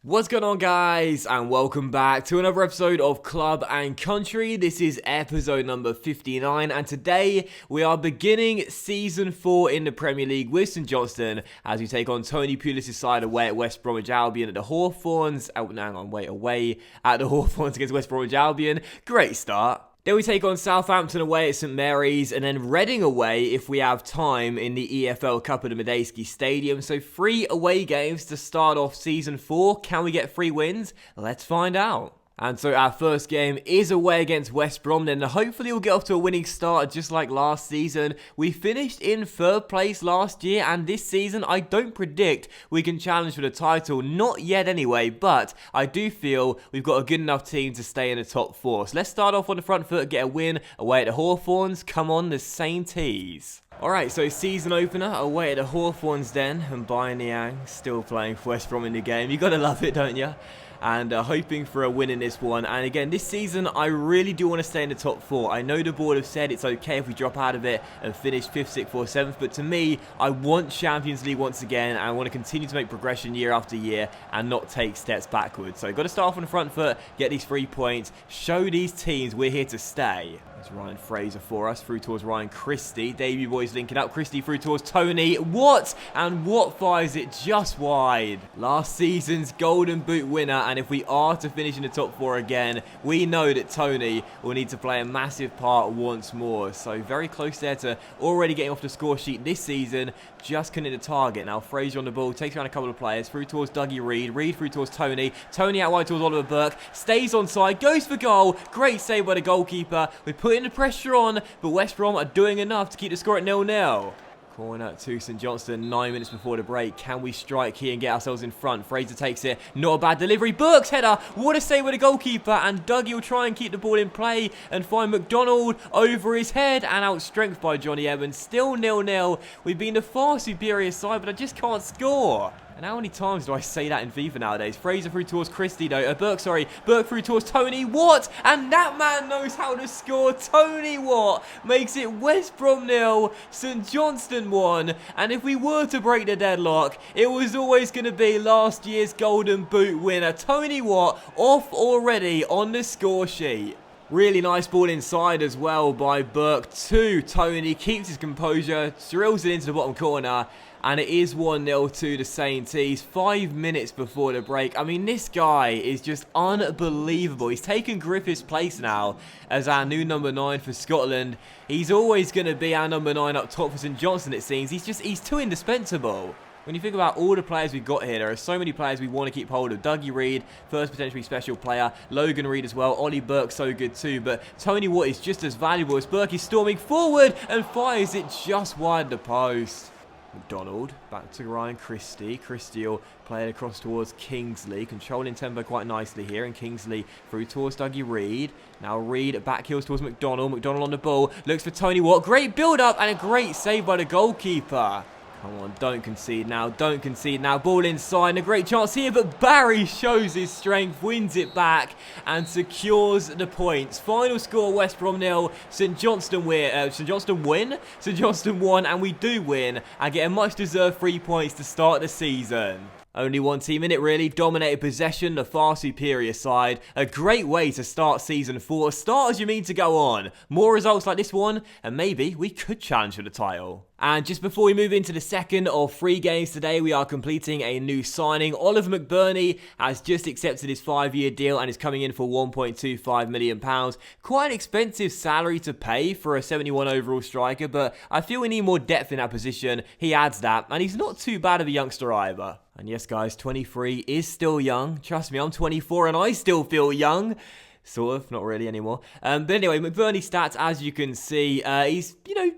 What's going on, guys, and welcome back to another episode of Club and Country. This is episode number 59, and today we are beginning season 4 in the Premier League with St Johnstone as we take on Tony Pulis' side away at West Bromwich Albion at the Hawthorns. Away at the Hawthorns against West Bromwich Albion. Great start. Then we take on Southampton away at St Mary's, and then Reading away if we have time in the EFL Cup at the Medeski Stadium. So 3 away games to start off season 4. Can we get 3 wins? Let's find out. And so our first game is away against West Brom, then hopefully we'll get off to a winning start just like last season. We finished in 3rd place last year, and this season I don't predict we can challenge for the title, not yet anyway, but I do feel we've got a good enough team to stay in the top 4. So let's start off on the front foot, get a win away at the Hawthorns. Come on, the Sainties. Alright, so season opener away at the Hawthorns then, and Bayern Niang still playing for West Brom in the game. You gotta love it, don't you? And hoping for a win in this one. And again, this season, I really do want to stay in the top 4. I know the board have said it's okay if we drop out of it and finish 5th, 6th, or 7th. But to me, I want Champions League once again. And I want to continue to make progression year after year and not take steps backwards. So got to start off on the front foot, get these 3 points, show these teams we're here to stay. There's Ryan Fraser for us, through towards Ryan Christie. Debut boys linking up, Christie through towards Tony. What? And what fires it just wide. Last season's Golden Boot winner, and if we are to finish in the top 4 again, we know that Tony will need to play a massive part once more. So very close there to already getting off the score sheet this season, just couldn't hit the target. Now Fraser on the ball, takes around a couple of players, through towards Dougie Reid, Reid through towards Tony, Tony out wide towards Oliver Burke, stays onside, goes for goal, great save by the goalkeeper. We're putting the pressure on, but West Brom are doing enough to keep the score at 0-0. Corner to St Johnstone, 9 minutes before the break. Can we strike here and get ourselves in front? Fraser takes it. Not a bad delivery. Burke's header. What a save with the goalkeeper. And Dougie will try and keep the ball in play and find McDonald over his head and outstrengthed by Johnny Evans. Still 0-0. We've been the far superior side, but I just can't score. And how many times do I say that in FIFA nowadays? Fraser through towards Christie though. Burke through towards Tony Watt. And that man knows how to score. Tony Watt makes it West Brom 0, St Johnstone 1. And if we were to break the deadlock, it was always going to be last year's Golden Boot winner. Tony Watt off already on the score sheet. Really nice ball inside as well by Burke to Tony. Keeps his composure, drills it into the bottom corner. And it is 1-0 to the Sainties, 5 minutes before the break. I mean, this guy is just unbelievable. He's taken Griffith's place now as our new number 9 for Scotland. He's always going to be our number 9 up top for St Johnstone, it seems. He's too indispensable. When you think about all the players we've got here, there are so many players we want to keep hold of. Dougie Reid, first potentially special player. Logan Reid as well. Ollie Burke, so good too. But Tony Watt is just as valuable as Burke is storming forward and fires it just wide the post. McDonald, back to Ryan Christie. Christie will play it across towards Kingsley. Controlling tempo quite nicely here. And Kingsley through towards Dougie Reid. Now Reid back heels towards McDonald. McDonald on the ball. Looks for Tony Watt. Great build-up and a great save by the goalkeeper. Come on, don't concede now, don't concede now. Ball inside, and a great chance here, but Barry shows his strength, wins it back, and secures the points. Final score, West Brom 0, St Johnstone win, St Johnstone 1, and we do win, and get a much-deserved 3 points to start the season. Only one team in it really, dominated possession, the far superior side. A great way to start season 4. Start as you mean to go on. More results like this one, and maybe we could challenge for the title. And just before we move into the second of 3 games today, we are completing a new signing. Oliver McBurney has just accepted his 5-year deal and is coming in for £1.25 million. Quite an expensive salary to pay for a 71 overall striker, but I feel we need more depth in that position. He adds that, and he's not too bad of a youngster either. And yes, guys, 23 is still young. Trust me, I'm 24 and I still feel young. Sort of, not really anymore. But anyway, McBurney's stats, as you can see, he's,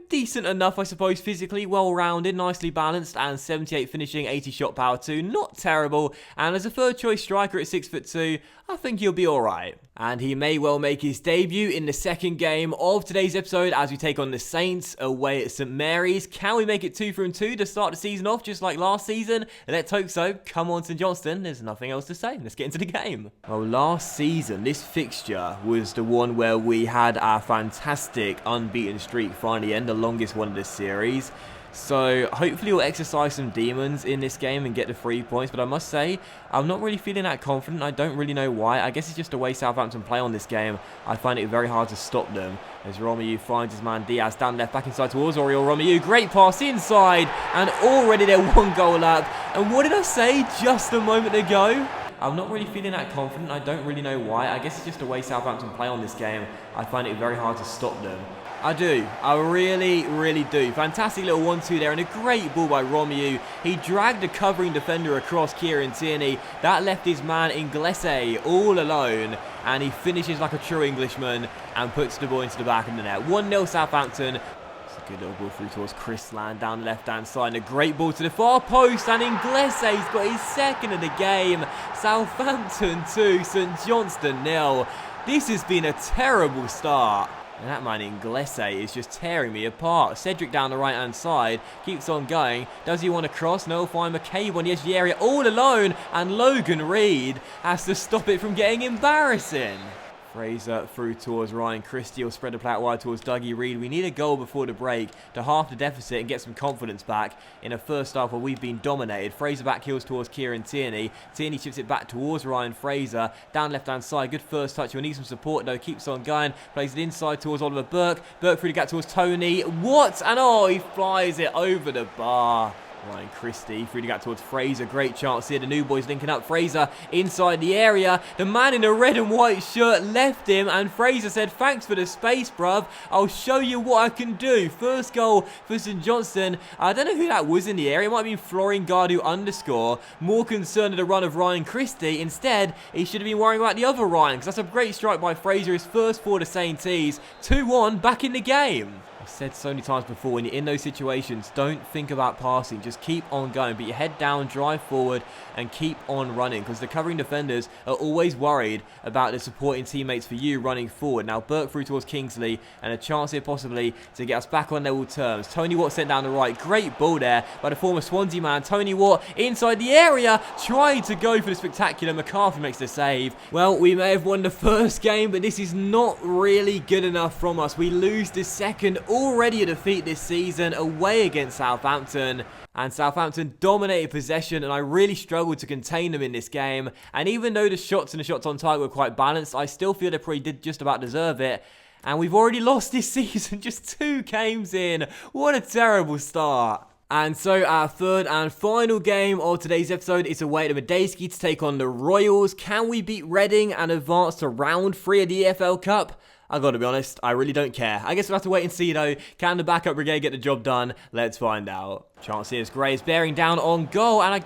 decent enough, I suppose, physically, well-rounded, nicely balanced, and 78 finishing, 80 shot power too. Not terrible. And as a third-choice striker at 6'2", I think he'll be alright. And he may well make his debut in the second game of today's episode as we take on the Saints away at St Mary's. Can we make it 2 from 2 to start the season off just like last season? Let's hope so. Come on, St Johnstone. There's nothing else to say. Let's get into the game. Well, last season, this fixture was the one where we had our fantastic unbeaten streak finally end, the longest one of this series. So hopefully we'll exercise some demons in this game and get the 3 points. But I must say, I'm not really feeling that confident. I don't really know why. I guess it's just the way Southampton play on this game. I find it very hard to stop them. As Romelu finds his man Diaz down left, back inside towards Oriol Romelu. Great pass inside, and already they're 1 goal up. And what did I say just a moment ago? I'm not really feeling that confident. I don't really know why. I guess it's just the way Southampton play on this game. I find it very hard to stop them. I do. I really do. Fantastic little 1-2 there, and a great ball by Romelu. He dragged a covering defender across Kieran Tierney. That left his man Inglese all alone, and he finishes like a true Englishman and puts the ball into the back of the net. 1-0 Southampton. It's a good little ball through towards Chris Land down the left-hand side, and a great ball to the far post, and Inglese's got his second of the game. Southampton 2, St Johnstone 0. This has been a terrible start. And that man Inglese is just tearing me apart. Cedric down the right-hand side, keeps on going. Does he want to cross? No, he'll find McCabe on the edge of the area all alone. And Logan Reed has to stop it from getting embarrassing. Fraser through towards Ryan Christie. Will spread the play out wide towards Dougie Reed. We need a goal before the break to half the deficit and get some confidence back in a first half where we've been dominated. Fraser back heels towards Kieran Tierney. Tierney chips it back towards Ryan Fraser. Down left-hand side. Good first touch. He'll need some support though. Keeps on going. Plays it inside towards Oliver Burke. Burke through the gap towards Tony. What? And oh, he flies it over the bar. Ryan Christie through the gap towards Fraser. Great chance here. The new boys linking up. Fraser inside the area. The man in the red and white shirt left him, and Fraser said, "Thanks for the space, bruv. I'll show you what I can do." First goal for St Johnstone. I don't know who that was in the area. It might have been Florian Gardu _ More concerned with the run of Ryan Christie. Instead, he should have been worrying about the other Ryan, because that's a great strike by Fraser. His first for the C&Ts. 2-1 back in the game. I've said so many times before, when you're in those situations, don't think about passing. Just keep on going. Put your head down, drive forward, and keep on running. Because the covering defenders are always worried about the supporting teammates for you running forward. Now, Burke through towards Kingsley. And a chance here possibly to get us back on level terms. Tony Watt sent down the right. Great ball there by the former Swansea man. Tony Watt inside the area. Tried to go for the spectacular. McCarthy makes the save. Well, we may have won the first game, but this is not really good enough from us. We lose the second. Already a defeat this season away against Southampton, and Southampton dominated possession, and I really struggled to contain them in this game. And even though the shots and the shots on target were quite balanced, I still feel they probably did just about deserve it. And we've already lost this season, just 2 games in. What a terrible start. And so our third and final game of today's episode is away at Medeski to take on the Royals. Can we beat Reading and advance to round 3 of the EFL Cup? I gotta be honest, I really don't care. I guess we'll have to wait and see though. Can the backup brigade get the job done? Let's find out. Chance here is Gray is bearing down on goal, and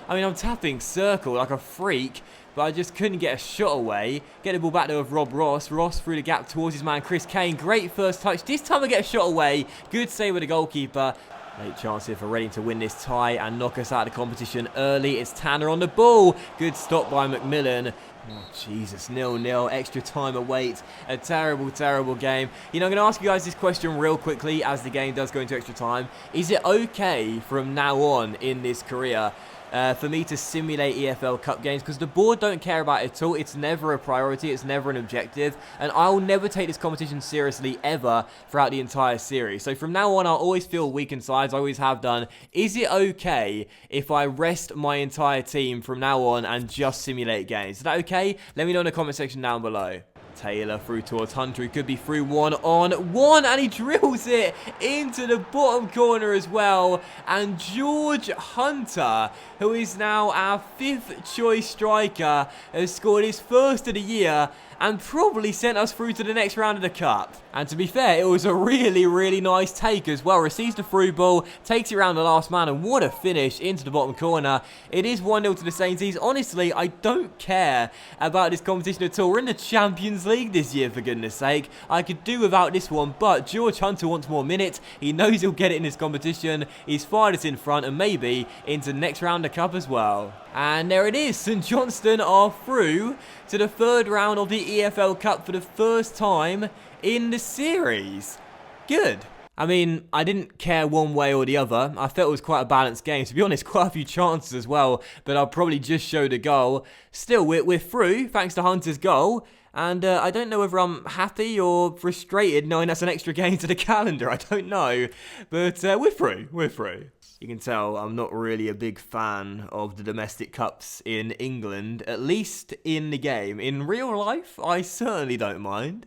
I'm tapping circle like a freak, but I just couldn't get a shot away. Get the ball back there with Rob Ross. Ross through the gap towards his man Chris Kane. Great first touch. This time I get a shot away. Good save with the goalkeeper. Late chance here for Reading to win this tie and knock us out of the competition early. It's Tanner on the ball. Good stop by McMillan. Oh, Jesus, 0-0, extra time awaits. A terrible, terrible game. You know, I'm going to ask you guys this question real quickly as the game does go into extra time. Is it okay from now on in this career for me to simulate EFL Cup games? Because the board don't care about it at all. It's never a priority. It's never an objective. And I'll never take this competition seriously ever throughout the entire series. So from now on, I'll always feel weakened sides. I always have done. Is it okay if I rest my entire team from now on and just simulate games? Is that okay? Let me know in the comment section down below. Taylor through towards Hunter, who could be through 1-on-1, and he drills it into the bottom corner as well. And George Hunter, who is now our 5th choice striker, has scored his first of the year and probably sent us through to the next round of the Cup. And to be fair, it was a really, really nice take as well. Receives the through ball, takes it around the last man, and what a finish into the bottom corner. It is 1-0 to the Saints. Honestly, I don't care about this competition at all. We're in the Champions League this year, for goodness sake. I could do without this one, but George Hunter wants more minutes. He knows he'll get it in this competition. He's fired us in front and maybe into the next round of Cup as well. And there it is. St Johnstone are through to the 3rd round of the EFL Cup for the first time in the series. Good. I mean, I didn't care one way or the other. I felt it was quite a balanced game. To be honest, quite a few chances as well, but I'll probably just show the goal. Still, we're through, thanks to Hunter's goal. And I don't know whether I'm happy or frustrated knowing that's an extra game to the calendar. I don't know. But we're through. We're through. You can tell I'm not really a big fan of the domestic cups in England, at least in the game. In real life, I certainly don't mind,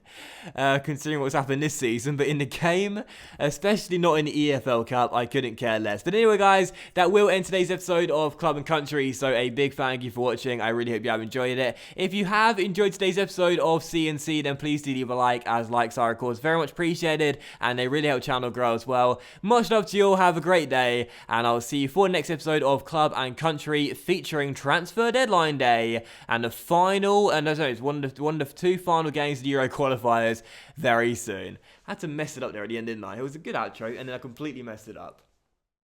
considering what's happened this season. But in the game, especially not in the EFL Cup, I couldn't care less. But anyway, guys, that will end today's episode of Club and Country. So a big thank you for watching. I really hope you have enjoyed it. If you have enjoyed today's episode of C&C, then please do leave a like, as likes are, of course, very much appreciated. And they really help the channel grow as well. Much love to you all. Have a great day. And I'll see you for the next episode of Club and Country, featuring transfer deadline day and the final, and no, it's one of the two final games of the Euro qualifiers very soon. I had to mess it up there at the end, didn't I? It was a good outro, and then I completely messed it up.